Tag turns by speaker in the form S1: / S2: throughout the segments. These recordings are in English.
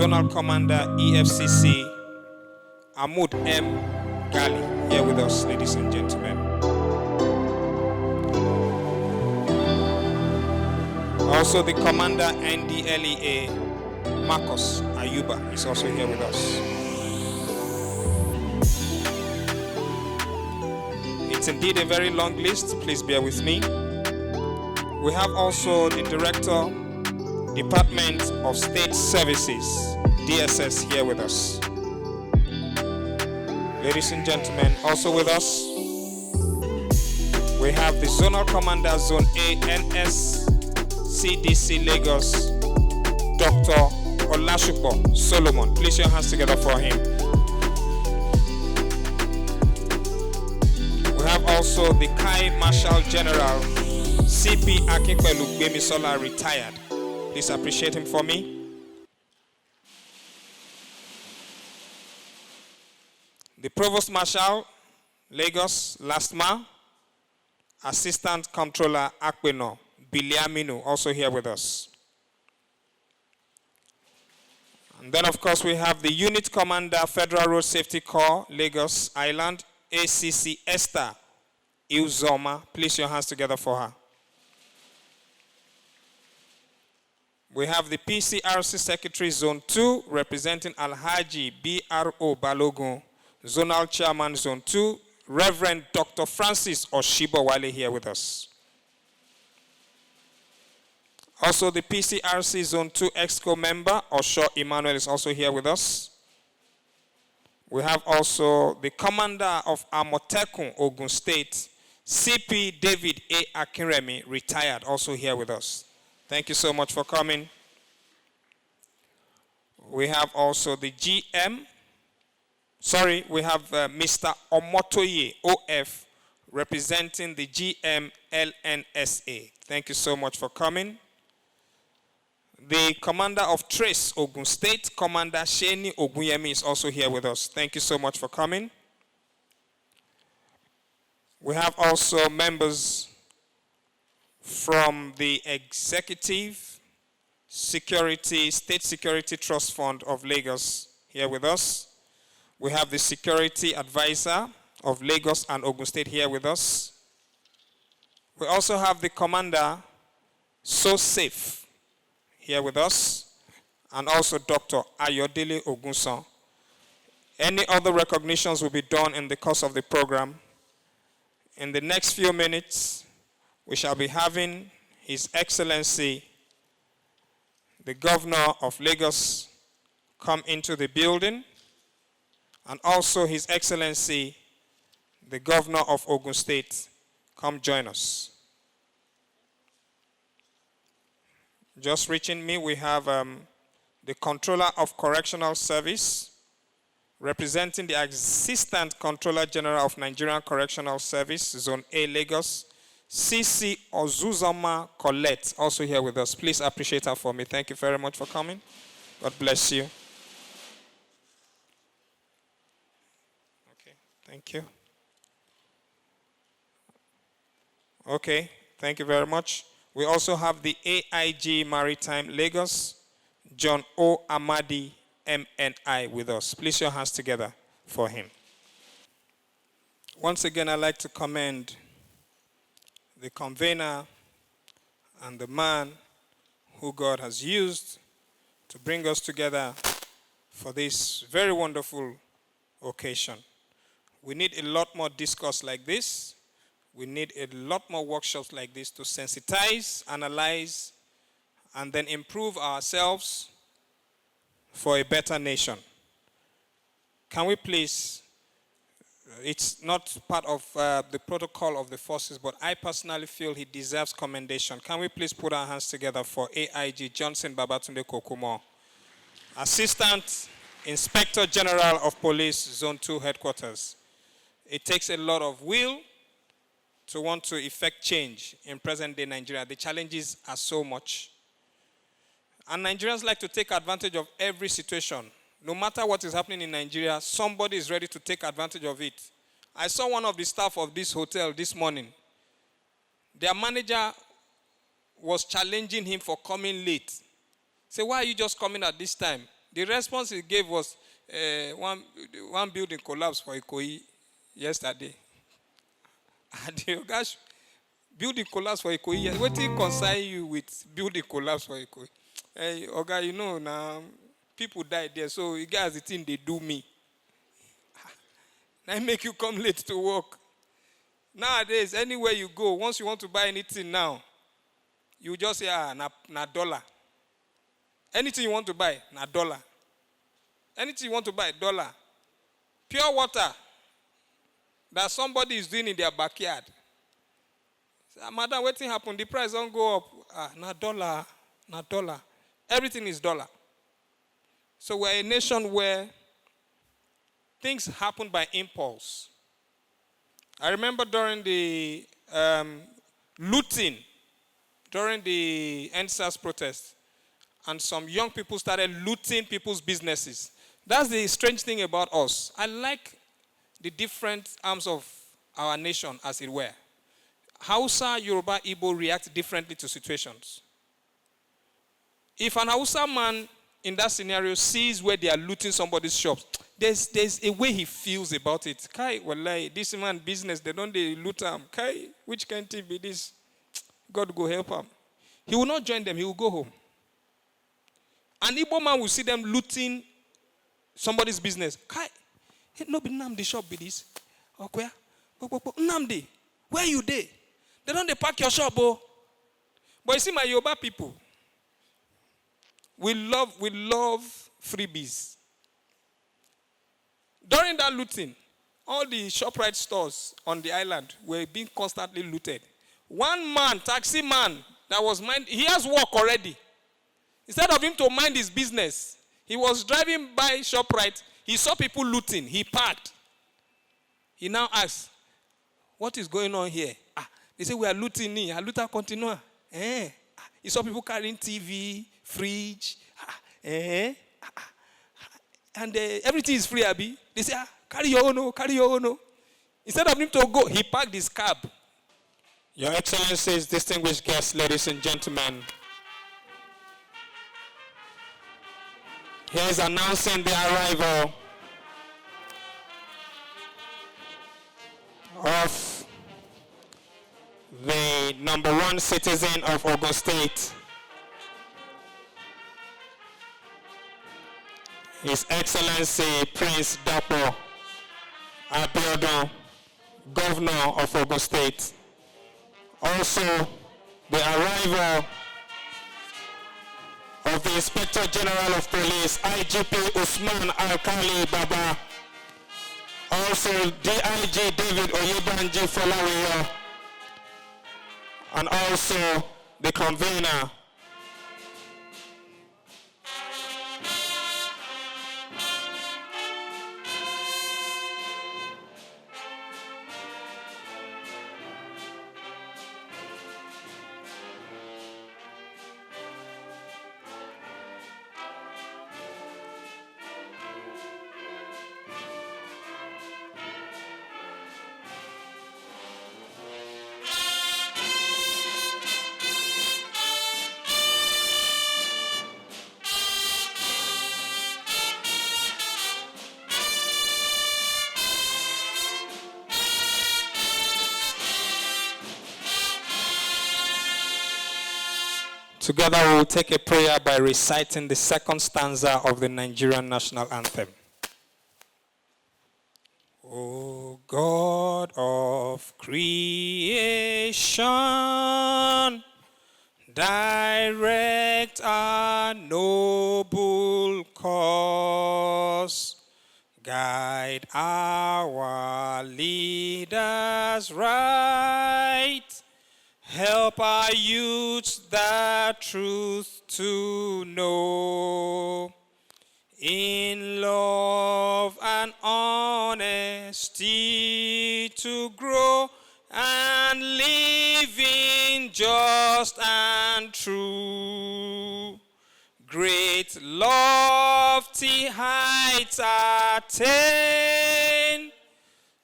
S1: Zonal Commander, EFCC, Ahmud M. Gali, here with us, ladies and gentlemen. Also, the Commander, NDLEA, Marcos Ayuba, is also here with us. It's indeed a very long list. Please bear with me. We have also the Director, Department of State Services, DSS, here with us. Ladies and gentlemen, also with us, we have the Zonal Commander, Zone A, NSCDC Lagos, Dr. Olashupo Solomon. Please your hands together for him. We have also the Kai Marshal General, CP Akinpelu Gbemisola, retired. Please appreciate him for me. The Provost Marshal, Lagos, Lastma, Assistant Comptroller Akpeno Biliaminu, also here with us. And then, of course, we have the Unit Commander, Federal Road Safety Corps, Lagos Island, ACC Esther Iuzoma. Please your hands together for her. We have the PCRC Secretary, Zone 2, representing Alhaji BRO Balogun, Zonal Chairman, Zone 2, Reverend Dr. Francis Oshibowale, here with us. Also, the PCRC Zone 2 Exco member, Osho Emmanuel, is also here with us. We have also the Commander of Amotekun, Ogun State, CP David A. Akinremi, retired, also here with us. Thank you so much for coming. We have also the GM. We have Mr. Omotoye, OF, representing the GM LNSA. Thank you so much for coming. The Commander of Trace, Ogun State, Commander Sheni Ogunyemi, is also here with us. Thank you so much for coming. We have also members from the Executive Security, State Security Trust Fund of Lagos here with us. We have the Security Advisor of Lagos and Ogun State here with us. We also have the Commander, So Safe, here with us, and also Dr. Ayodele Ogunson. Any other recognitions will be done in the course of the program. In the next few minutes, we shall be having His Excellency, the Governor of Lagos, come into the building, and also His Excellency, the Governor of Ogun State, come join us. Just reaching me, we have the Controller of Correctional Service, representing the Assistant Controller General of Nigerian Correctional Service, Zone A, Lagos, CC Ozuzoma Colette, also here with us. Please appreciate her for me. Thank you very much for coming. God bless you. Okay, thank you. Okay, thank you very much. We also have the AIG Maritime Lagos, John O. Amadi, MNI, with us. Please your hands together for him. Once again, I'd like to commend the convener and the man who God has used to bring us together for this very wonderful occasion. We need a lot more discourse like this. We need a lot more workshops like this to sensitize, analyze, and then improve ourselves for a better nation. Can we please, it's not part of the protocol of the forces, but I personally feel he deserves commendation. Can we please put our hands together for AIG Johnson Babatunde Kokumo, Assistant Inspector General of Police, Zone 2 Headquarters. It takes a lot of will to want to effect change in present-day Nigeria. The challenges are so much. And Nigerians like to take advantage of every situation. No matter what is happening in Nigeria, somebody is ready to take advantage of it. I saw one of the staff of this hotel this morning. Their manager was challenging him for coming late. Say, why are you just coming at this time? The response he gave was one building collapsed for Ikoyi yesterday. And the gosh, building collapse for Ikoyi. What did concern you with building collapse for Ikoyi? Hey, Oga, you know now people died there, so you guys the thing they do me. Now make you come late to work. Nowadays, anywhere you go, once you want to buy anything now, you just say na dollar. Anything you want to buy, na dollar. Anything you want to buy, dollar. Pure water that somebody is doing in their backyard. Say, madam, what thing happen? The price don't go up. Na dollar, na dollar. Everything is dollar. So we're a nation where things happen by impulse. I remember during the looting, during the NSAS protest, and some young people started looting people's businesses. That's the strange thing about us. I like the different arms of our nation, as it were. Hausa, Yoruba, Igbo react differently to situations. If an Hausa man in that scenario sees where they are looting somebody's shops, there's a way he feels about it. Kai, wallahi, this man business, they don't loot him. Kai, which can't it be this? God go help him. He will not join them, he will go home. An Igbo man will see them looting somebody's business. Kai, no be Nnamdi shop be this. Okay. Nnamdi, where you there? They don't pack your shop, oh. But you see my Yoruba people, we love freebies. During that looting, all the ShopRite stores on the island were being constantly looted. One man, taxi man, he has work already. Instead of him to mind his business, he was driving by ShopRite. He saw people looting. He parked. He now asked, what is going on here? They say, we are looting. A luta continua. He saw people carrying TV, fridge. And everything is free, Abi. They say, carry your own, carry your own. Instead of him to go, he parked his cab. Your Excellencies, distinguished guests, ladies and gentlemen, he is announcing the arrival of the number one citizen of Ogun State, His Excellency Prince Dapo Abiodun, Governor of Ogun State. Also, the arrival of the Inspector General of Police, IGP Usman Alkali Baba. Also, DIG David Oyebanji Folawiyo. And also the convener, together we will take a prayer by reciting the second stanza of the Nigerian national anthem. O God of creation, direct our noble course, guide our leaders right, help our youth the truth to know, in love and honesty to grow, and live in just and true. Great lofty heights attain,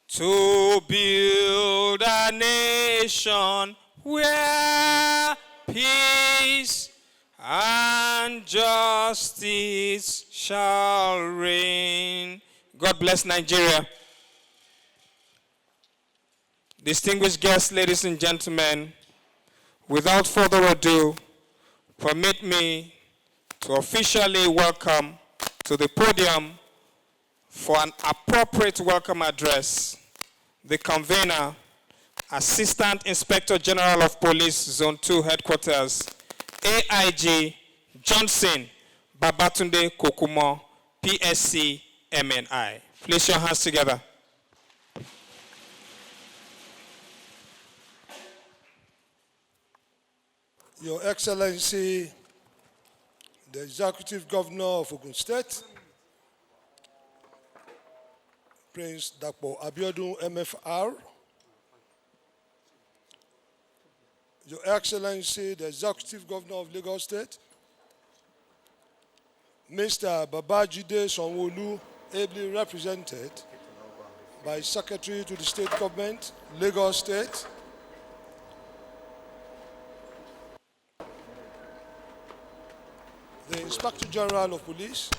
S1: to build a nation where peace and justice shall reign. God bless Nigeria. Distinguished guests, ladies and gentlemen, without further ado, permit me to officially welcome to the podium for an appropriate welcome address the convener, Assistant Inspector General of Police, Zone 2 Headquarters, AIG Johnson Babatunde Kokumo, PSC MNI. Place your hands together.
S2: Your Excellency, the Executive Governor of Ogun State, Prince Dapo Abiodun MFR, Your Excellency, the Executive Governor of Lagos State, Mr. Babajide Sanwo-Olu, ably represented by Secretary to the State Government, Lagos State, the Inspector General of Police,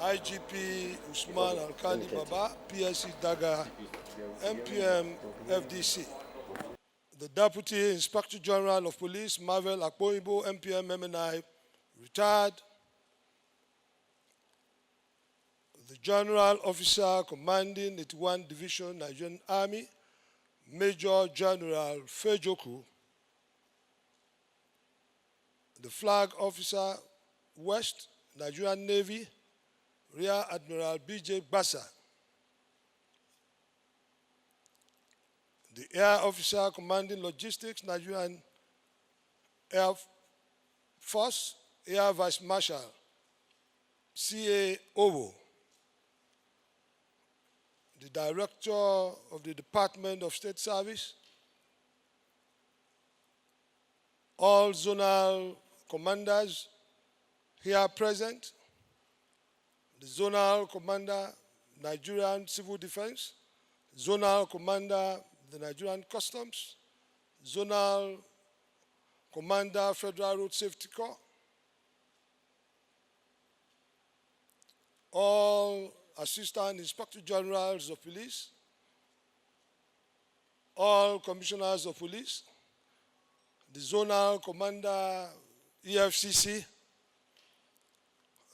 S2: IGP Usman Alkali Baba, PSC Daga, MPM FDC, the Deputy Inspector General of Police, Marvel Akpoibo, MPM MNI, retired, the General Officer Commanding 81 Division, Nigerian Army, Major General Fejoku, the Flag Officer, West, Nigerian Navy, Rear Admiral B.J. Bassa, the Air Officer Commanding Logistics, Nigerian Air Force, Air Vice Marshal, C.A. Owo, the Director of the Department of State Service, all zonal commanders here present, the Zonal Commander, Nigerian Civil Defense, Zonal Commander, the Nigerian Customs, Zonal Commander, Federal Road Safety Corps, all Assistant Inspector Generals of Police, all Commissioners of Police, the Zonal Commander, EFCC,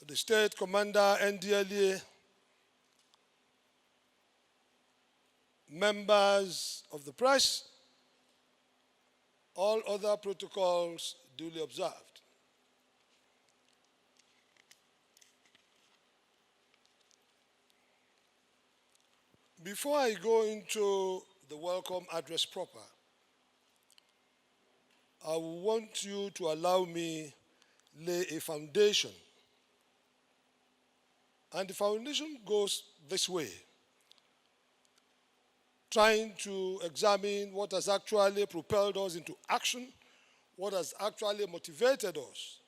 S2: the State Commander, NDLEA, members of the press, all other protocols duly observed. Before I go into the welcome address proper, I want you to allow me lay a foundation. And the foundation goes this way, trying to examine what has actually propelled us into action, what has actually motivated us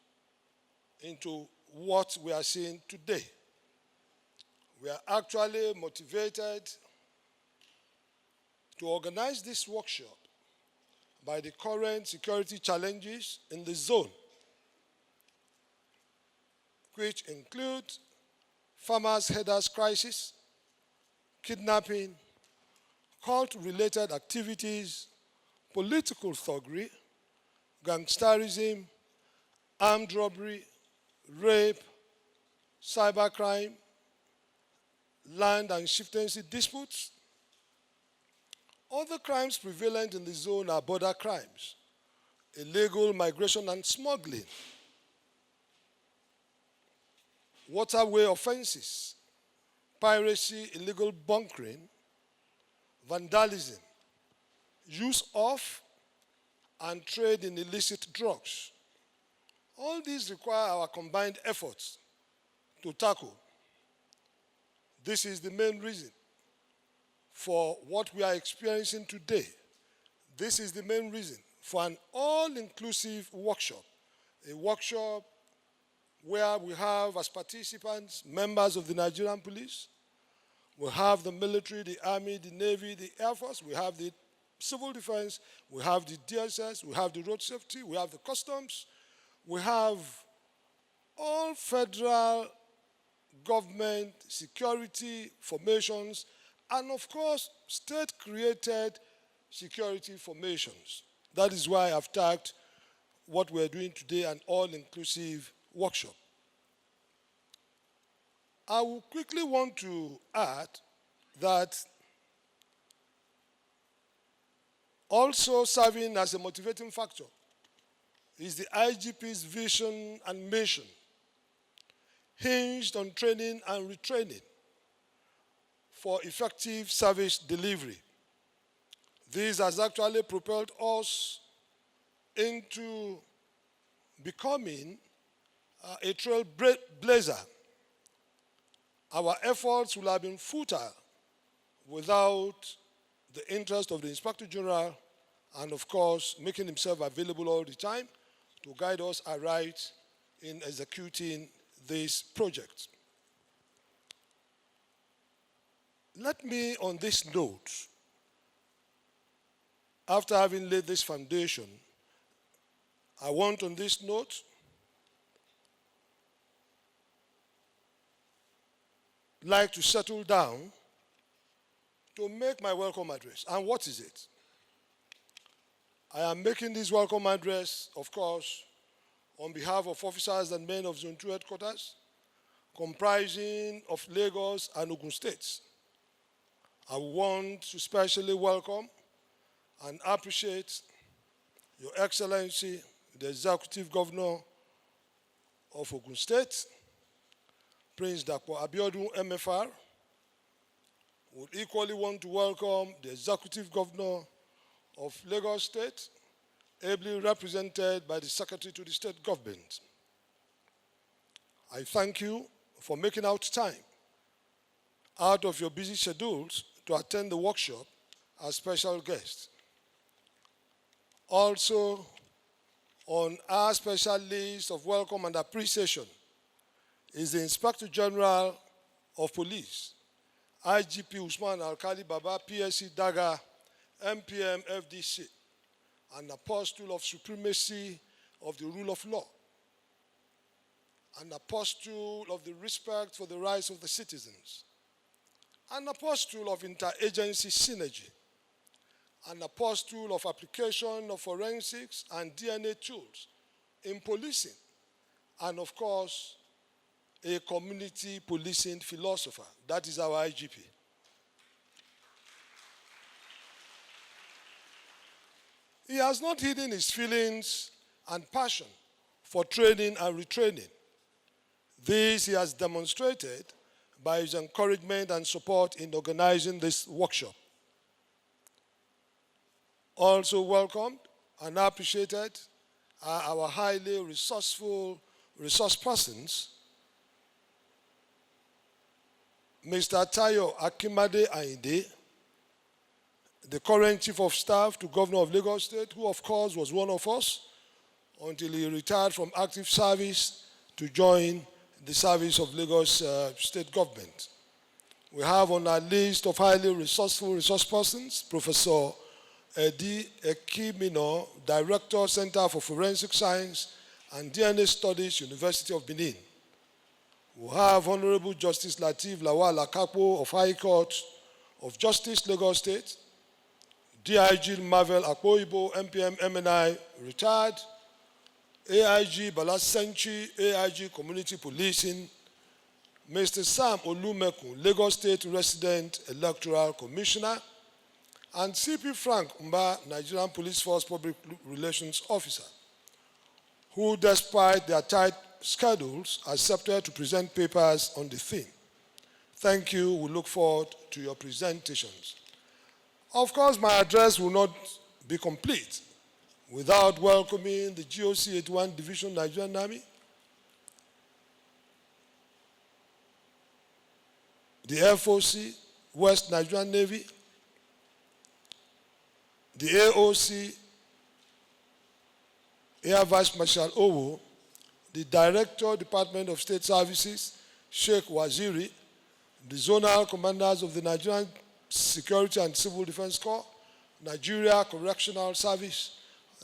S2: into what we are seeing today. We are actually motivated to organize this workshop by the current security challenges in the zone, which include farmers' herders crisis, kidnapping, cult-related activities, political thuggery, gangsterism, armed robbery, rape, cybercrime, land and chieftaincy disputes. Other crimes prevalent in the zone are border crimes, illegal migration and smuggling, waterway offenses, piracy, illegal bunkering, vandalism, use of and trade in illicit drugs. All these require our combined efforts to tackle. This is the main reason for what we are experiencing today. This is the main reason for an all-inclusive workshop, a workshop where we have as participants members of the Nigerian police, we have the military, the army, the navy, the air force, we have the civil defense, we have the DSS, we have the road safety, we have the customs, we have all federal government security formations and, of course, state-created security formations. That is why I've tagged what we're doing today an all-inclusive workshop. I will quickly want to add that also serving as a motivating factor is the IGP's vision and mission, hinged on training and retraining for effective service delivery. This has actually propelled us into becoming a trailblazer. Our efforts will have been futile without the interest of the Inspector General and, of course, making himself available all the time to guide us aright in executing this project. Let me, on this note, after having laid this foundation, I want on this note like to settle down to make my welcome address. And what is it? I am making this welcome address, of course, on behalf of officers and men of Zone 2 headquarters, comprising of Lagos and Ogun states. I want to specially welcome and appreciate Your Excellency, the Executive Governor of Ogun State, Prince Dapo Abiodun MFR. Would equally want to welcome the Executive Governor of Lagos State, ably represented by the Secretary to the State Government. I thank you for making out time out of your busy schedules to attend the workshop as special guests. Also, on our special list of welcome and appreciation is the Inspector General of Police, IGP Usman Alkali Baba, PSC Daga, MPM FDC, an apostle of supremacy of the rule of law, an apostle of the respect for the rights of the citizens, an apostle of interagency synergy, an apostle of application of forensics and DNA tools in policing, and of course, a community policing philosopher. That is our IGP. He has not hidden his feelings and passion for training and retraining. This he has demonstrated by his encouragement and support in organizing this workshop. Also welcomed and appreciated are our highly resourceful resource persons, Mr. Tayo Akimade Ainde, the current Chief of Staff to Governor of Lagos State, who of course was one of us until he retired from active service to join the service of Lagos State Government. We have on our list of highly resourceful resource persons, Professor Edi Ekimino, Director, Center for Forensic Science and DNA Studies, University of Benin. We have Honorable Justice Lateef Lawal Akapo of High Court of Justice, Lagos State, DIG Marvel Akpoibo, MPM MNI, retired, AIG Balasenchi, AIG Community Policing, Mr. Sam Olumeku, Lagos State Resident Electoral Commissioner, and CP Frank Mba, Nigerian Police Force Public Relations Officer, who, despite their tight schedules, accepted to present papers on the theme. Thank you. We look forward to your presentations. Of course, my address will not be complete without welcoming the GOC 81 Division Nigerian Army, the FOC, West Nigerian Navy, the AOC, Air Vice Marshal Owo, the Director, Department of State Services, Sheikh Waziri, the zonal commanders of the Nigerian Security and Civil Defense Corps, Nigeria Correctional Service,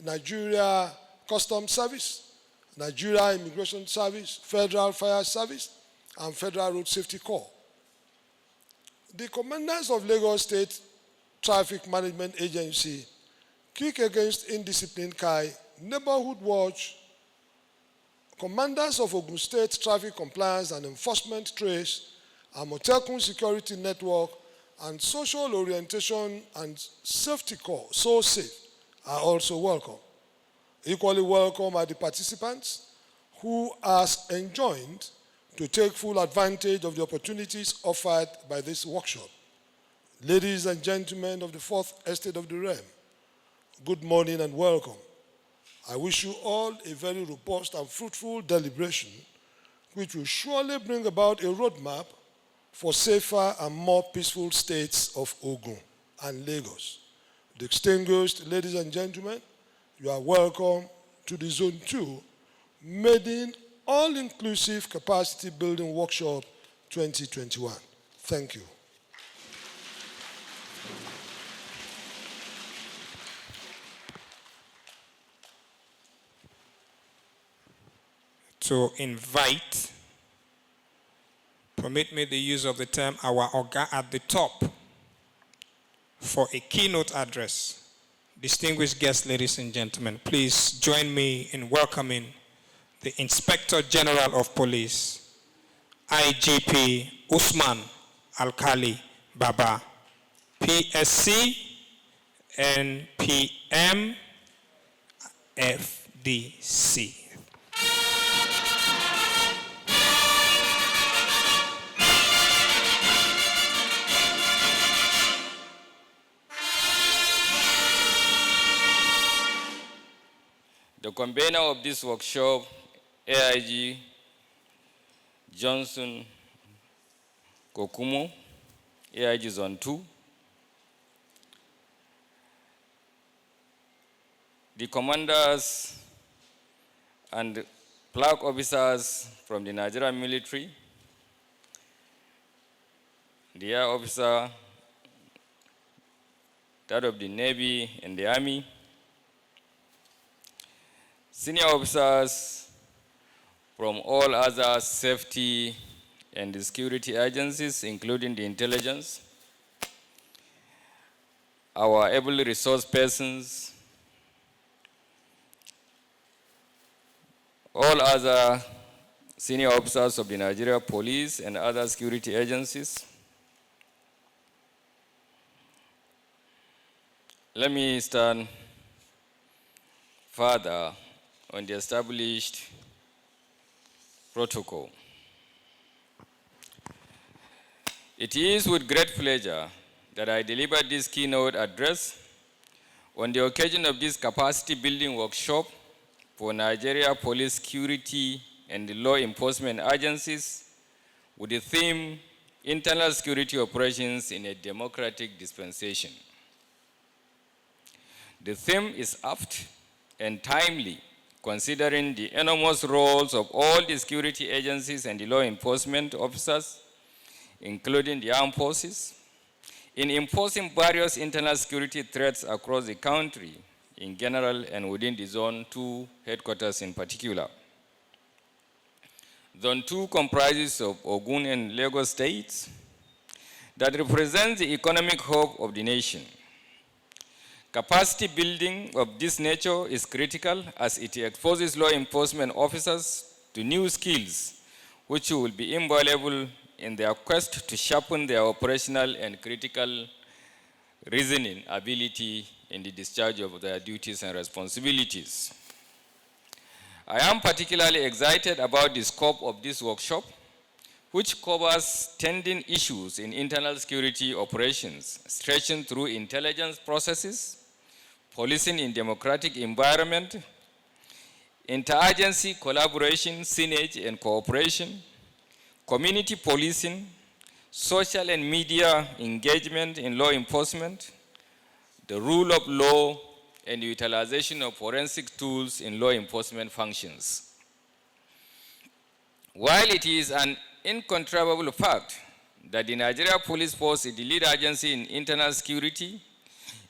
S2: Nigeria Customs Service, Nigeria Immigration Service, Federal Fire Service, and Federal Road Safety Corps. The commanders of Lagos State Traffic Management Agency, Kick Against Indiscipline Kai, Neighborhood Watch, commanders of Ogun State Traffic Compliance and Enforcement Trace, Amotekun Security Network, and Social Orientation and Safety Corps, So Safe, are also welcome. Equally welcome are the participants who are enjoined to take full advantage of the opportunities offered by this workshop. Ladies and gentlemen of the Fourth Estate of the Realm, good morning and welcome. I wish you all a very robust and fruitful deliberation, which will surely bring about a roadmap for safer and more peaceful states of Ogun and Lagos. Distinguished ladies and gentlemen, you are welcome to the Zone 2 Maiden All-Inclusive Capacity Building Workshop 2021. Thank you.
S1: To invite, permit me the use of the term our Oga at the top for a keynote address. Distinguished guests, ladies and gentlemen, please join me in welcoming the Inspector General of Police, IGP Usman Alkali Baba, PSC, NPM, FDC.
S3: The convener of this workshop, AIG Johnson Kokumo, AIG Zone 2. The commanders and flag officers from the Nigerian military, the air officer, that of the Navy and the Army, senior officers from all other safety and security agencies, including the intelligence, our able resource persons, all other senior officers of the Nigeria Police and other security agencies. Let me stand further on the established protocol. It is with great pleasure that I deliver this keynote address on the occasion of this capacity building workshop for Nigeria Police Security and the law enforcement agencies with the theme, Internal Security Operations in a Democratic Dispensation. The theme is apt and timely, considering the enormous roles of all the security agencies and the law enforcement officers, including the armed forces, in enforcing various internal security threats across the country in general and within the Zone 2 headquarters in particular. Zone 2 comprises of Ogun and Lagos states that represents the economic hub of the nation. Capacity building of this nature is critical as it exposes law enforcement officers to new skills which will be invaluable in their quest to sharpen their operational and critical reasoning ability in the discharge of their duties and responsibilities. I am particularly excited about the scope of this workshop, which covers tending issues in internal security operations, stretching through intelligence processes, policing in democratic environment, interagency collaboration, synergy and cooperation, community policing, social and media engagement in law enforcement, the rule of law, and utilization of forensic tools in law enforcement functions. While it is an incontrovertible fact that the Nigeria Police Force is the lead agency in internal security,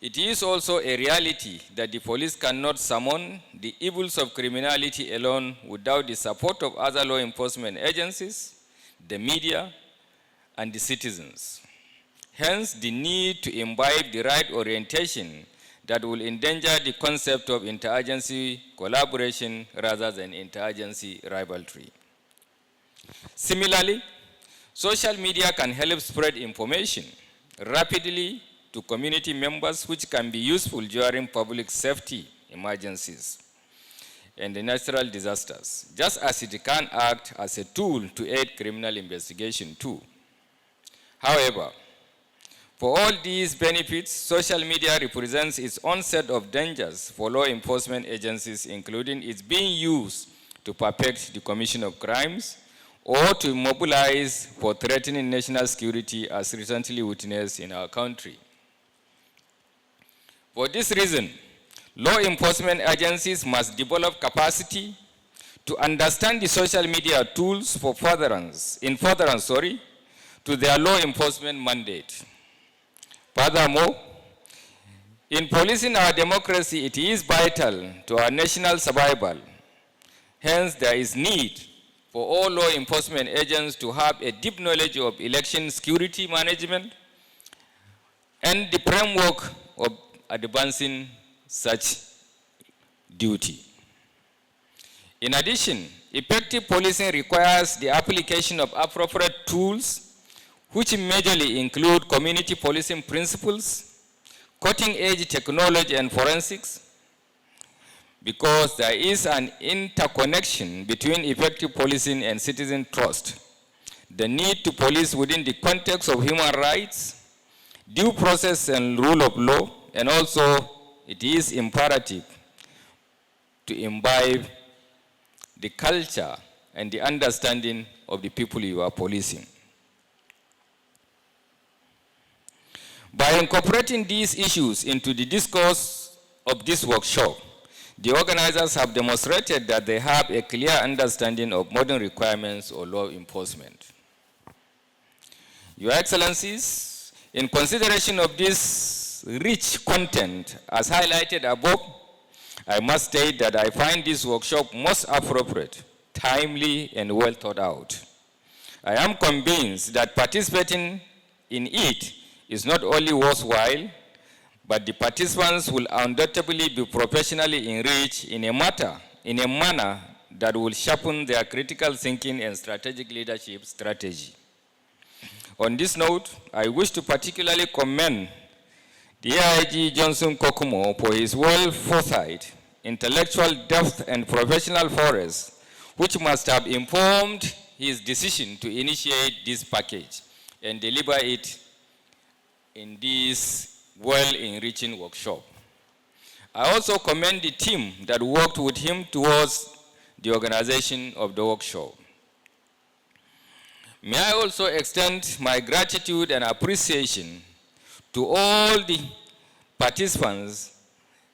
S3: It is also a reality that the police cannot summon the evils of criminality alone without the support of other law enforcement agencies, the media, and the citizens. Hence, the need to imbibe the right orientation that will endanger the concept of interagency collaboration rather than interagency rivalry. Similarly, social media can help spread information rapidly to community members, which can be useful during public safety emergencies and natural disasters, just as it can act as a tool to aid criminal investigation too. However, for all these benefits, social media represents its own set of dangers for law enforcement agencies, including its being used to perpetrate the commission of crimes or to mobilize for threatening national security, as recently witnessed in our country. For this reason, law enforcement agencies must develop capacity to understand the social media tools for furtherance to their law enforcement mandate. Furthermore, in policing our democracy, it is vital to our national survival. Hence, there is need for all law enforcement agents to have a deep knowledge of election security management and the framework of advancing such duty. In addition, effective policing requires the application of appropriate tools, which majorly include community policing principles, cutting-edge technology and forensics, because there is an interconnection between effective policing and citizen trust. The need to police within the context of human rights, due process and rule of law, and also it is imperative to imbibe the culture and the understanding of the people you are policing. By incorporating these issues into the discourse of this workshop, the organizers have demonstrated that they have a clear understanding of modern requirements of law enforcement. Your Excellencies, in consideration of this rich content as highlighted above, I must state that I find this workshop most appropriate, timely, and well thought out. I am convinced that participating in it is not only worthwhile, but the participants will undoubtedly be professionally enriched in a manner that will sharpen their critical thinking and strategic leadership strategy. On this note, I wish to particularly commend the AIG Johnson Kokumo for his well-foresight, intellectual depth, and professional prowess, which must have informed his decision to initiate this package and deliver it in this well-enriching workshop. I also commend the team that worked with him towards the organization of the workshop. May I also extend my gratitude and appreciation to all the participants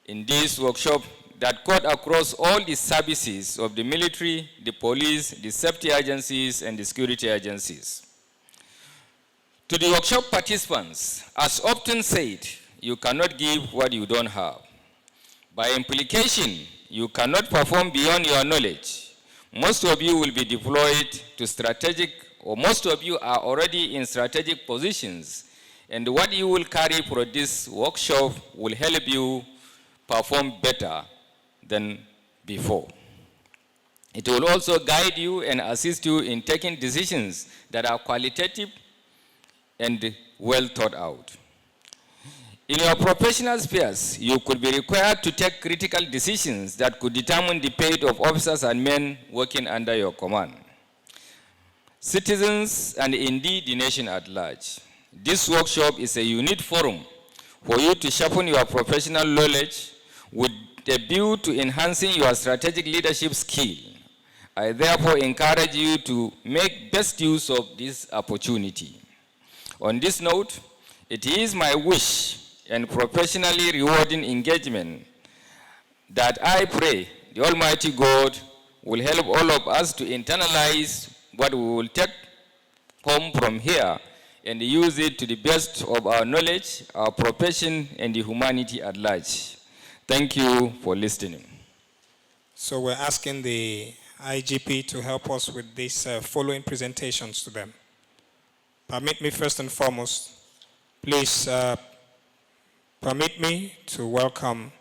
S3: in this workshop that cut across all the services of the military, the police, the safety agencies, and the security agencies. To the workshop participants, as often said, you cannot give what you don't have. By implication, you cannot perform beyond your knowledge. Most of you will be deployed to strategic, or most of you are already in strategic positions, and what you will carry for this workshop will help you perform better than before. It will also guide you and assist you in taking decisions that are qualitative and well thought out. In your professional spheres, you could be required to take critical decisions that could determine the fate of officers and men working under your command, citizens, and indeed the nation at large. This workshop is a unique forum for you to sharpen your professional knowledge with a view to enhancing your strategic leadership skill. I therefore encourage you to make best use of this opportunity. On this note, it is my wish and professionally rewarding engagement that I pray the Almighty God will help all of us to internalize what we will take home from here and use it to the best of our knowledge, our profession, and the humanity at large. Thank you for listening.
S1: So we're asking the IGP to help us with these following presentations to them. Permit me first and foremost, please permit me to welcome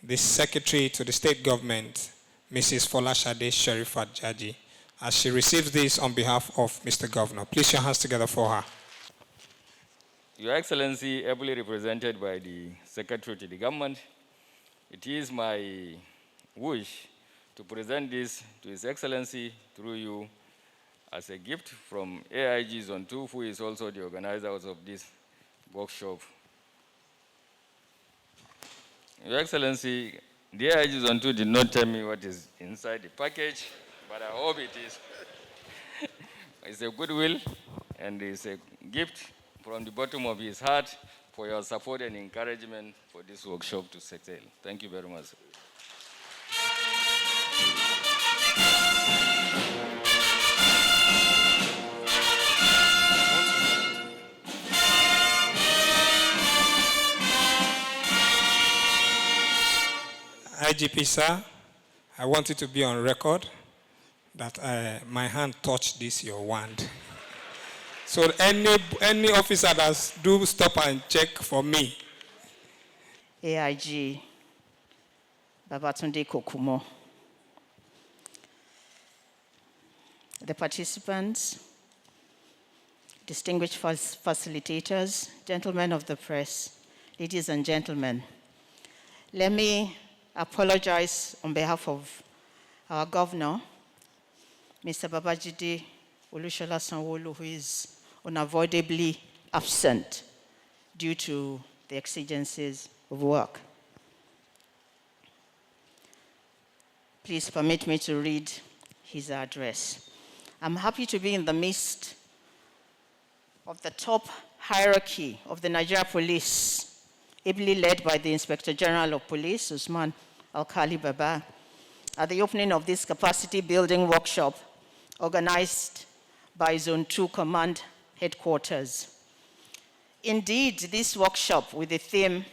S1: the Secretary to the State Government, Mrs. Folashade Sherifat Jaji, as she receives this on behalf of Mr. Governor. Please your hands together for her.
S3: Your Excellency, ably represented by the Secretary to the Government, it is my wish to present this to His Excellency through you as a gift from AIG Zone 2, who is also the organizers of this workshop. Your Excellency, the AIG Zone 2 did not tell me what is inside the package, but I hope it is. It's a goodwill and it's a gift from the bottom of his heart for your support and encouragement for this workshop to succeed. Thank you very much.
S1: IGP, sir, I want it to be on record that my hand touched this, your wand. So any officer that do stop and check for me.
S4: AIG Babatunde Kokumo. The participants, distinguished facilitators, gentlemen of the press, ladies and gentlemen, let me apologize on behalf of our governor, Mr. Babajide Olusola Sanwo-Olu, who is unavoidably absent due to the exigencies of work. Please permit me to read his address. I'm happy to be in the midst of the top hierarchy of the Nigeria Police, ably led by the Inspector General of Police, Usman Alkali Baba, at the opening of this capacity building workshop organized by Zone 2 Command Headquarters. Indeed, this workshop with the theme,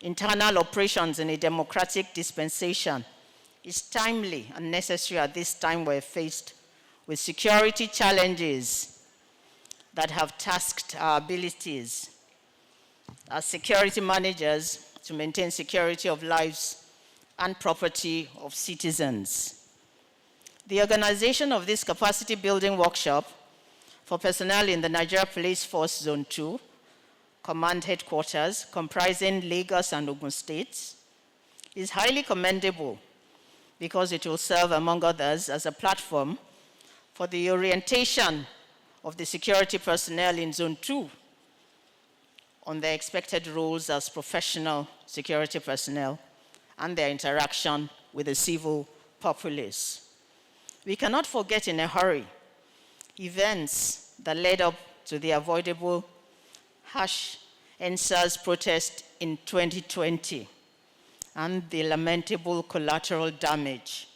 S4: Internal Operations in a Democratic Dispensation, is timely and necessary at this time we're faced with security challenges that have tasked our abilities as security managers to maintain security of lives and property of citizens. The organization of this capacity building workshop for personnel in the Nigeria Police Force Zone 2 Command Headquarters, comprising Lagos and Ogun states, is highly commendable because it will serve, among others, as a platform for the orientation of the security personnel in Zone 2 on their expected roles as professional security personnel and their interaction with the civil populace. We cannot forget in a hurry events that led up to the avoidable harsh NSAS protest in 2020 and the lamentable collateral damage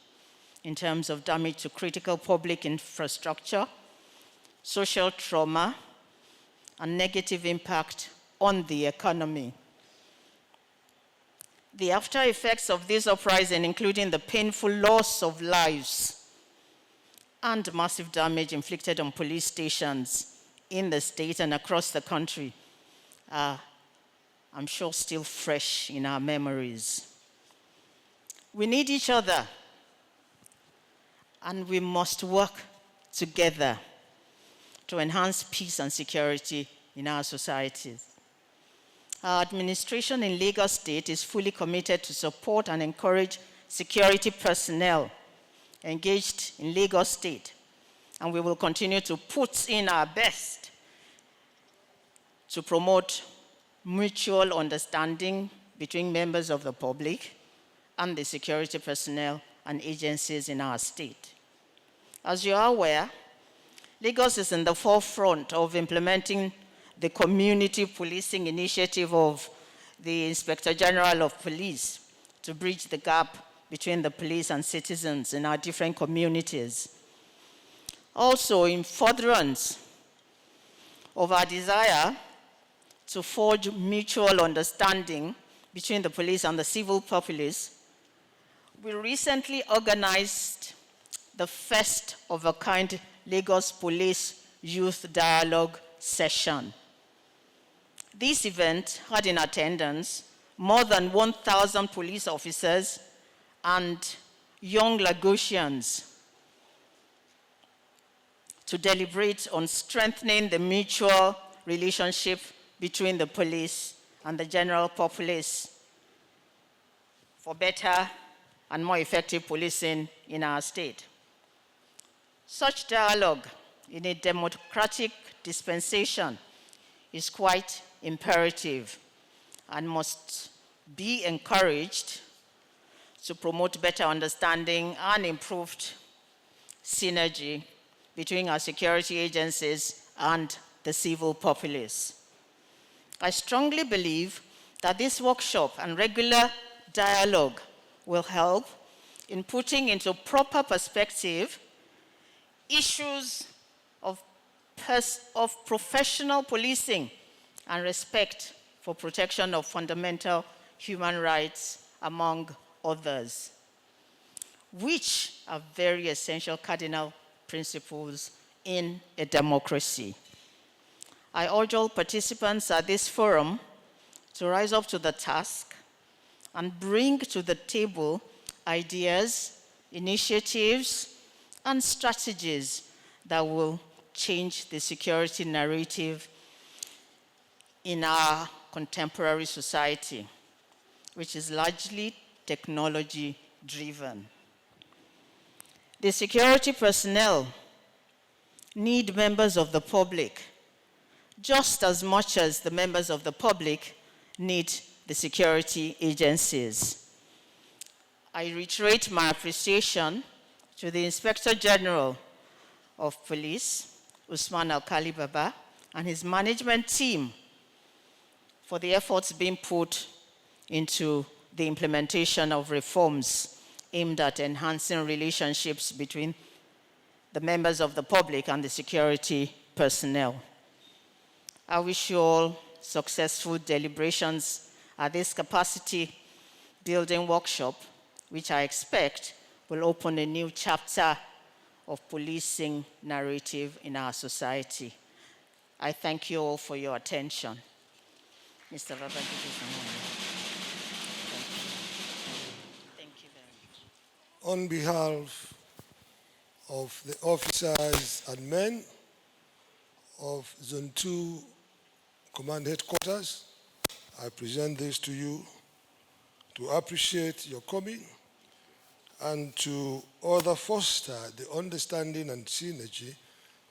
S4: in terms of damage to critical public infrastructure, social trauma, and negative impact on the economy. The after effects of this uprising, including the painful loss of lives and massive damage inflicted on police stations in the state and across the country, are, I'm sure, still fresh in our memories. We need each other, and we must work together to enhance peace and security in our societies. Our administration in Lagos State is fully committed to support and encourage security personnel engaged in Lagos State, and we will continue to put in our best to promote mutual understanding between members of the public and the security personnel and agencies in our state. As you are aware, Lagos is in the forefront of implementing the community policing initiative of the Inspector General of Police to bridge the gap between the police and citizens in our different communities. Also, in furtherance of our desire to forge mutual understanding between the police and the civil populace, we recently organized the first of a kind Lagos Police Youth Dialogue session. This event had in attendance more than 1,000 police officers and young Lagosians to deliberate on strengthening the mutual relationship between the police and the general populace for better and more effective policing in our state. Such dialogue in a democratic dispensation is quite imperative and must be encouraged to promote better understanding and improved synergy between our security agencies and the civil populace. I strongly believe that this workshop and regular dialogue will help in putting into proper perspective issues of professional policing and respect for protection of fundamental human rights, among others, which are very essential cardinal principles in a democracy. I urge all participants at this forum to rise up to the task and bring to the table ideas, initiatives, and strategies that will change the security narrative in our contemporary society, which is largely technology-driven. The security personnel need members of the public just as much as the members of the public need the security agencies. I reiterate my appreciation to the Inspector General of Police, Usman Alkali Baba, and his management team for the efforts being put into the implementation of reforms aimed at enhancing relationships between the members of the public and the security personnel. I wish you all successful deliberations at this capacity building workshop, which I expect will open a new chapter of policing narrative in our society. I thank you all for your attention. Mr. Baba, give you some more. Thank you very much.
S2: On behalf of the officers and men of Zone 2 Command Headquarters, I present this to you to appreciate your coming and to further foster the understanding and synergy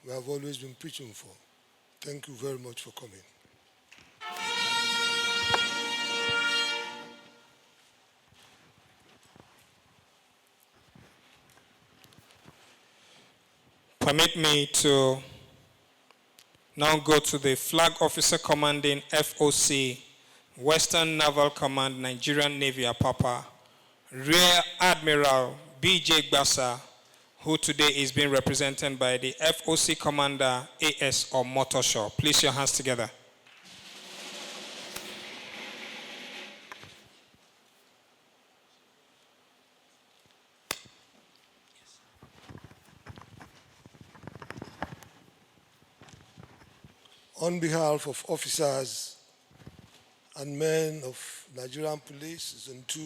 S2: we have always been preaching for. Thank you very much for coming.
S1: Permit me to now go to the Flag Officer Commanding FOC, Western Naval Command, Nigerian Navy Apapa, Rear Admiral B.J. Gbasa, who today is being represented by the FOC Commander A.S. Omotosho. Please your hands together.
S2: On behalf of officers and men of Nigerian Police, Zone 2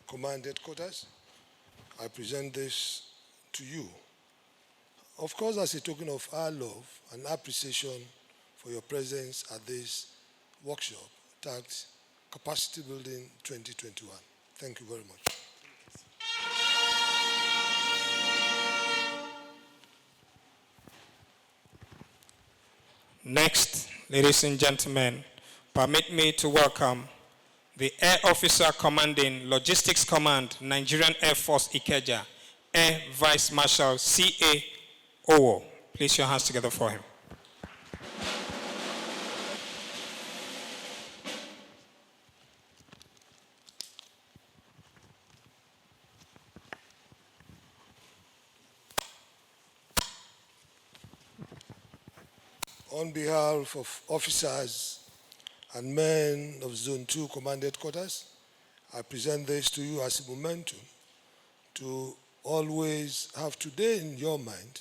S2: Command Headquarters, I present this to you. Of course, as a token of our love and appreciation for your presence at this workshop tagged Capacity Building 2021. Thank you very much.
S1: Next, ladies and gentlemen, permit me to welcome the Air Officer Commanding Logistics Command, Nigerian Air Force Ikeja, Air Vice Marshal C.A. Owo. Place your hands together for him.
S2: On behalf of officers and men of Zone 2 Command Headquarters, I present this to you as a momentum to always have today in your mind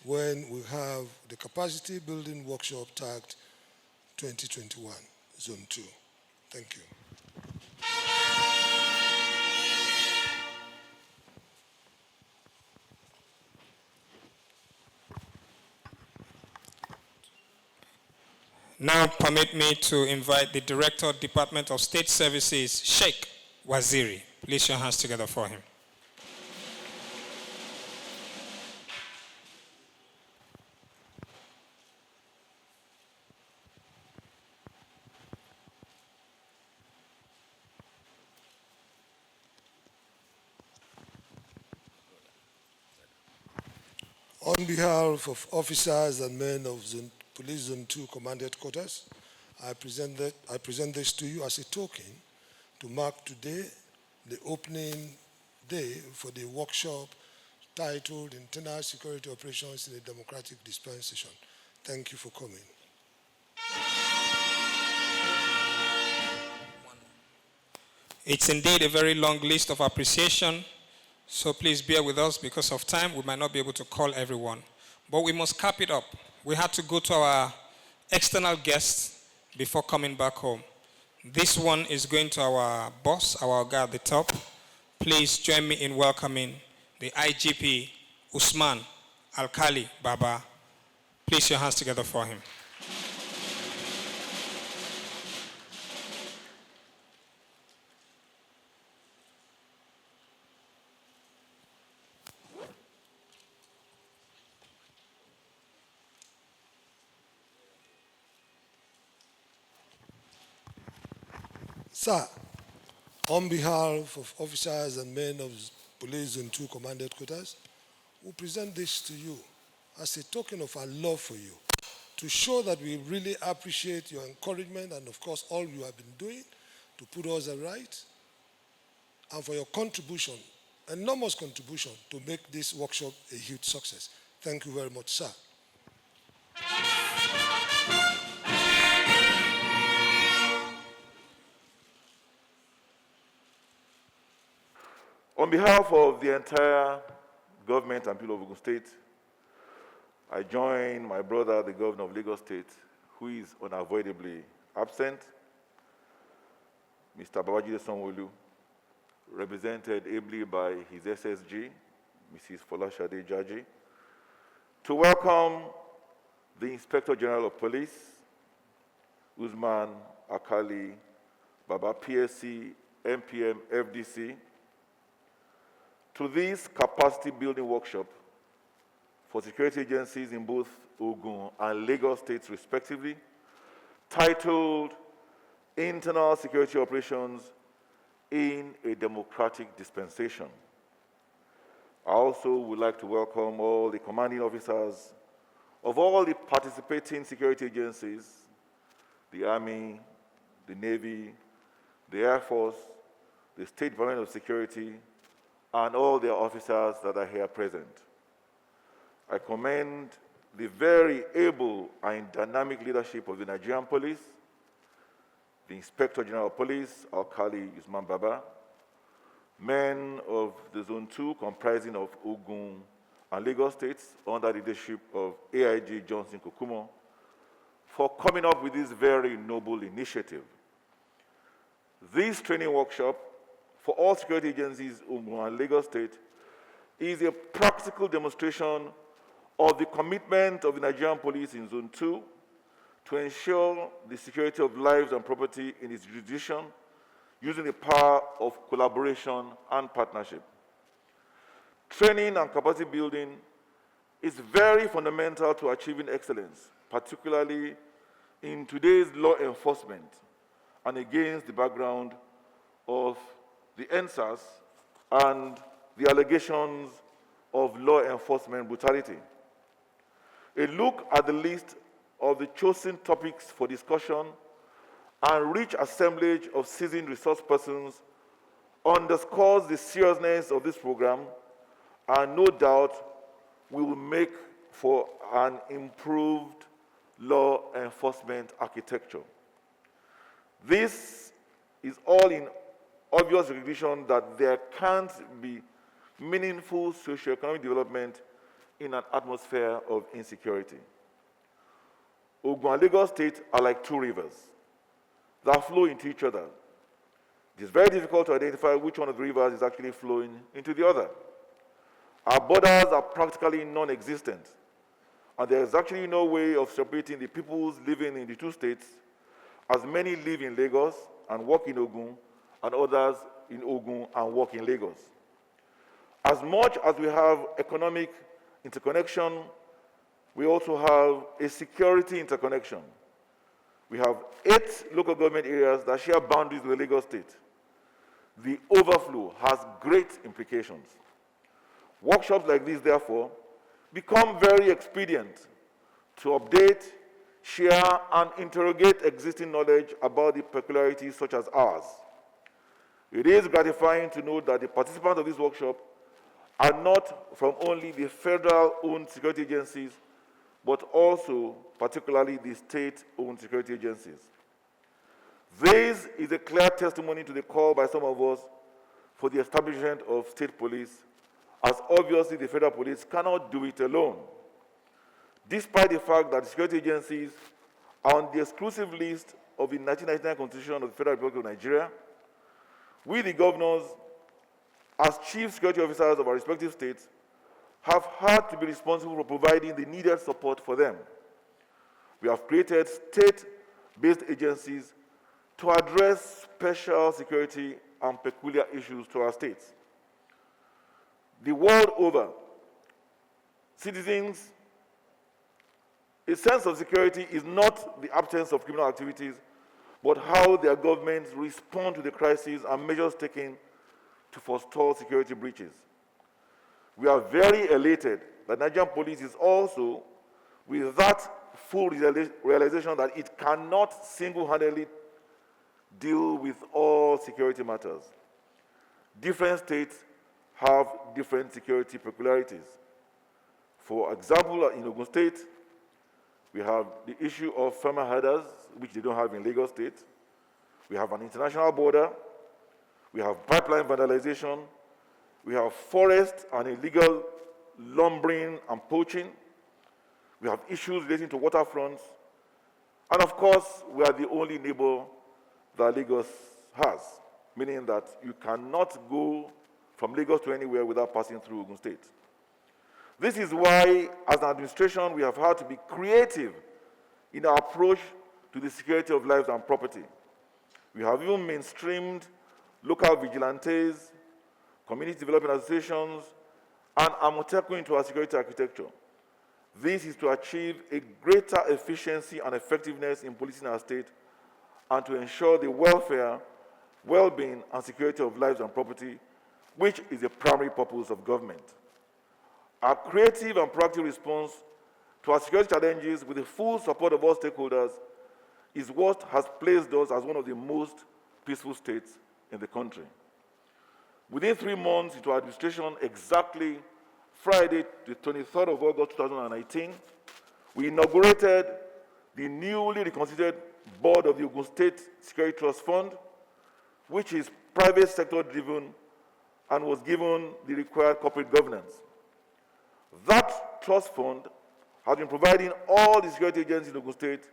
S2: when we have the capacity building workshop tagged 2021, Zone 2. Thank you.
S1: Now permit me to invite the Director, Department of State Services, Sheikh Waziri. Place your hands together for him.
S2: On behalf of officers and men of Police Zone 2 Command Headquarters, I present this to you as a token to mark today the opening day for the workshop titled Internal Security Operations in a Democratic Dispensation. Thank you for coming.
S1: It's indeed a very long list of appreciation, so please bear with us because of time. We might not be able to call everyone, but we must cap it up. We had to go to our external guests before coming back home. This one is going to our boss, our guy at the top. Please join me in welcoming the IGP, Usman Alkali Baba. Place your hands together for him.
S2: Sir, on behalf of officers and men of Police Zone 2 Command Headquarters, we present this to you as a token of our love for you, to show that we really appreciate your encouragement and, of course, all you have been doing to put us right, and for your contribution, enormous contribution, to make this workshop a huge success. Thank you very much, sir.
S5: On behalf of the entire government and people of Ogun State, I join my brother, the governor of Lagos State, who is unavoidably absent, Mr. Babajide Sanwo-Olu, represented ably by his SSG, Mrs. Folashade Jaji, to welcome the Inspector General of Police, Usman Alkali Baba, PSC, MPM, FDC, to this capacity building workshop for security agencies in both Ogun and Lagos states respectively, titled Internal Security Operations in a Democratic Dispensation. I also would like to welcome all the commanding officers of all the participating security agencies, the Army, the Navy, the Air Force, the State Department of Security, and all their officers that are here present. I commend the very able and dynamic leadership of the Nigerian Police, the Inspector General of Police, Alkali Usman Baba, men of the Zone 2 comprising of Ogun and Lagos states under the leadership of AIG Johnson Kokumo, for coming up with this very noble initiative. This training workshop for all security agencies in Lagos State is a practical demonstration of the commitment of the Nigerian Police in Zone 2 to ensure the security of lives and property in its jurisdiction using the power of collaboration and partnership. Training and capacity building is very fundamental to achieving excellence, particularly in today's law enforcement and against the background of the NSAS and the allegations of law enforcement brutality. A look at the list of the chosen topics for discussion and rich assemblage of seasoned resource persons underscores the seriousness of this program, and no doubt we will make for an improved law enforcement architecture. This is all in obvious recognition that there can't be meaningful socio-economic development in an atmosphere of insecurity. Ogun and Lagos State are like two rivers that flow into each other. It is very difficult to identify which one of the rivers is actually flowing into the other. Our borders are practically non-existent, and there is actually no way of separating the peoples living in the two states, as many live in Lagos and work in Ogun, and others in Ogun and work in Lagos. As much as we have economic interconnection, we also have a security interconnection. We have 8 local government areas that share boundaries with Lagos State. The overflow has great implications. Workshops like this, therefore, become very expedient to update, share, and interrogate existing knowledge about the peculiarities such as ours. It is gratifying to note that the participants of this workshop are not from only the federal-owned security agencies, but also particularly the state-owned security agencies. This is a clear testimony to the call by some of us for the establishment of state police, as obviously the federal police cannot do it alone. Despite the fact that the security agencies are on the exclusive list of the 1999 Constitution of the Federal Republic of Nigeria, we, the governors, as chief security officers of our respective states, have had to be responsible for providing the needed support for them. We have created state-based agencies to address special security and peculiar issues to our states. The world over, citizens, a sense of security is not the absence of criminal activities, but how their governments respond to the crises and measures taken to forestall security breaches. We are very elated that Nigerian police is also with that full realization that it cannot single-handedly deal with all security matters. Different states have different security peculiarities. For example, in Ogun State, we have the issue of farmer herders, which they don't have in Lagos State. We have an international border. We have pipeline vandalization. We have forest and illegal lumbering and poaching. We have issues relating to waterfronts. And of course, we are the only neighbor that Lagos has, meaning that you cannot go from Lagos to anywhere without passing through Ogun State. This is why, as an administration, we have had to be creative in our approach to the security of lives and property. We have even mainstreamed local vigilantes, community development associations, and Amotekun into our security architecture. This is to achieve a greater efficiency and effectiveness in policing our state and to ensure the welfare, well-being, and security of lives and property, which is the primary purpose of government. Our creative and proactive response to our security challenges with the full support of all stakeholders is what has placed us as one of the most peaceful states in the country. Within 3 months into our administration, exactly Friday, the 23rd of August 2019, we inaugurated the newly reconstituted board of the Ogun State Security Trust Fund, which is private sector driven and was given the required corporate governance. That trust fund has been providing all the security agencies in Ogun State,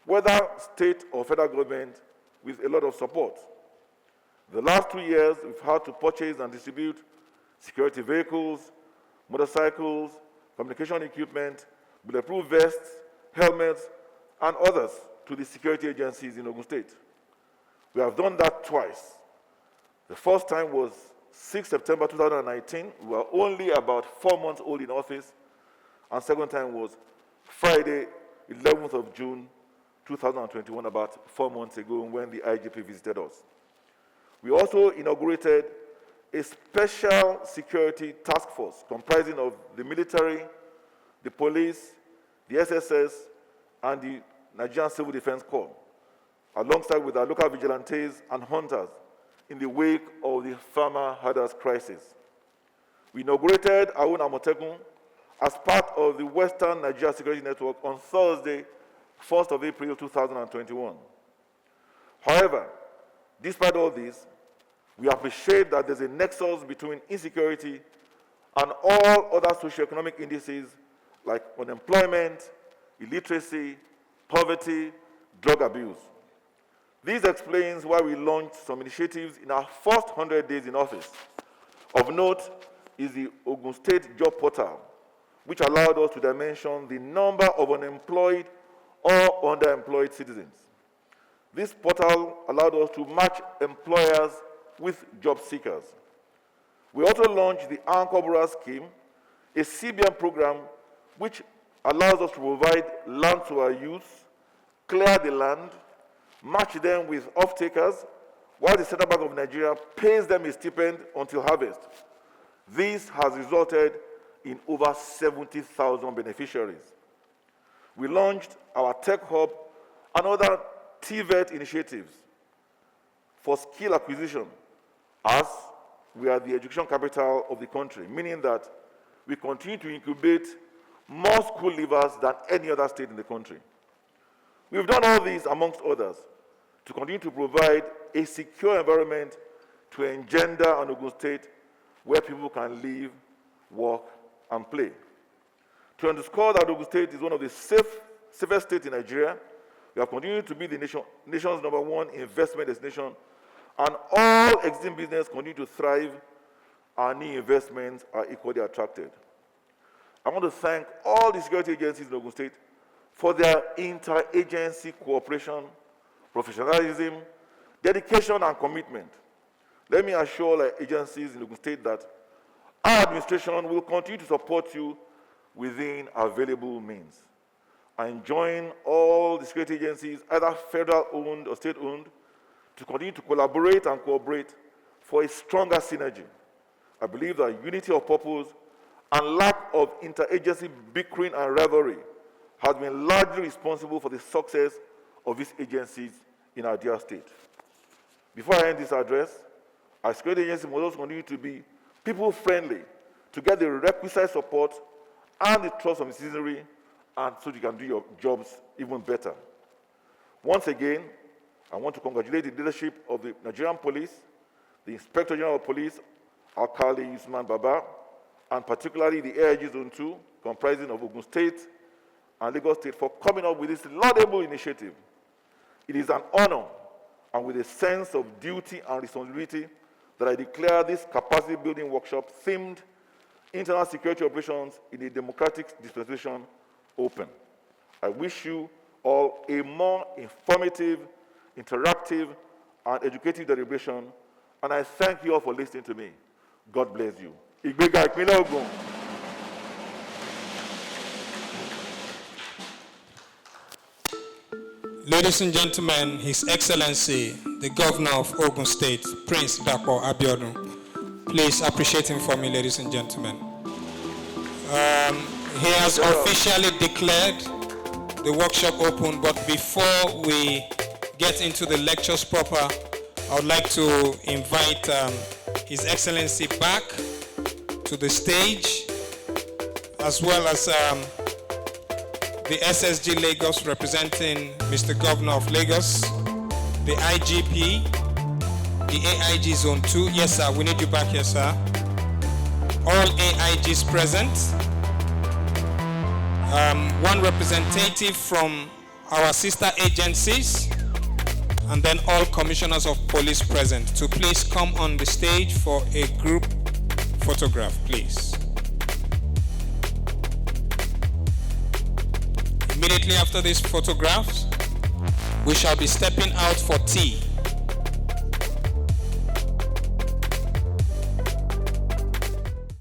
S5: whether state or federal government, with a lot of support. The last 2 years, we've had to purchase and distribute security vehicles, motorcycles, communication equipment, bulletproof vests, helmets, and others to the security agencies in Ogun State. We have done that twice. The first time was 6 September 2019. We were only about 4 months old in office. And second time was Friday, 11th of June 2021, about 4 months ago when the IGP visited us. We also inaugurated a special security task force comprising of the military, the police, the SSS, and the Nigerian Civil Defense Corps, alongside with our local vigilantes and hunters in the wake of the farmer herders crisis. We inaugurated our own Amotekun as part of the Western Nigeria Security Network on Thursday, 1st of April 2021. However, despite all this, we appreciate that there's a nexus between insecurity and all other socioeconomic indices like unemployment, illiteracy, poverty, drug abuse. This explains why we launched some initiatives in our first 100 days in office. Of note is the Ogun State Job Portal, which allowed us to dimension the number of unemployed or underemployed citizens. This portal allowed us to match employers with job seekers. We also launched the Anchor Bora Scheme, a CBN program which allows us to provide land to our youth, clear the land, match them with off-takers, while the Central Bank of Nigeria pays them a stipend until harvest. This has resulted in over 70,000 beneficiaries. We launched our Tech Hub and other TVET initiatives for skill acquisition, as we are the education capital of the country, meaning that we continue to incubate more school leavers than any other state in the country. We've done all this, amongst others, to continue to provide a secure environment to engender an Ogun State where people can live, work, and play. To underscore that Ogun State is one of the safest states in Nigeria, we have continued to be the nation's #1 investment destination, and all existing business continue to thrive, and new investments are equally attracted. I want to thank all the security agencies in Ogun State for their interagency cooperation, professionalism, dedication, and commitment. Let me assure agencies in Ogun State that our administration will continue to support you within available means. I enjoin all the security agencies, either federal-owned or state-owned, to continue to collaborate and cooperate for a stronger synergy. I believe that unity of purpose and lack of interagency bickering and rivalry has been largely responsible for the success of these agencies in our dear state. Before I end this address, our security agencies must also continue to be people-friendly to get the requisite support and the trust of the citizenry, and so you can do your jobs even better. Once again, I want to congratulate the leadership of the Nigerian Police, the Inspector General of Police, Alkali Usman Baba, and particularly the AIG Zone 2, comprising of Ogun State and Lagos State, for coming up with this laudable initiative. It is an honor and with a sense of duty and responsibility that I declare this capacity building workshop themed Internal Security Operations in a Democratic Dispensation open. I wish you all a more informative, interactive, and educative deliberation, and I thank you all for listening to me. God bless you. Ìgbéga ìpínlẹ̀ Ògùn.
S1: Ladies and gentlemen, His Excellency, the Governor of Ogun State, Prince Dapo Abiodun. Please appreciate him for me, ladies and gentlemen. He has officially declared the workshop open, but before we get into the lectures proper, I would like to invite His Excellency back to the stage, as well as the SSG Lagos representing Mr. Governor of Lagos, the IGP, the AIG Zone 2. Yes, sir, we need you back here, sir. All AIGs present. One representative from our sister agencies, and then all commissioners of police present to please come on the stage for a group photograph, please. Immediately after these photographs, we shall be stepping out for tea.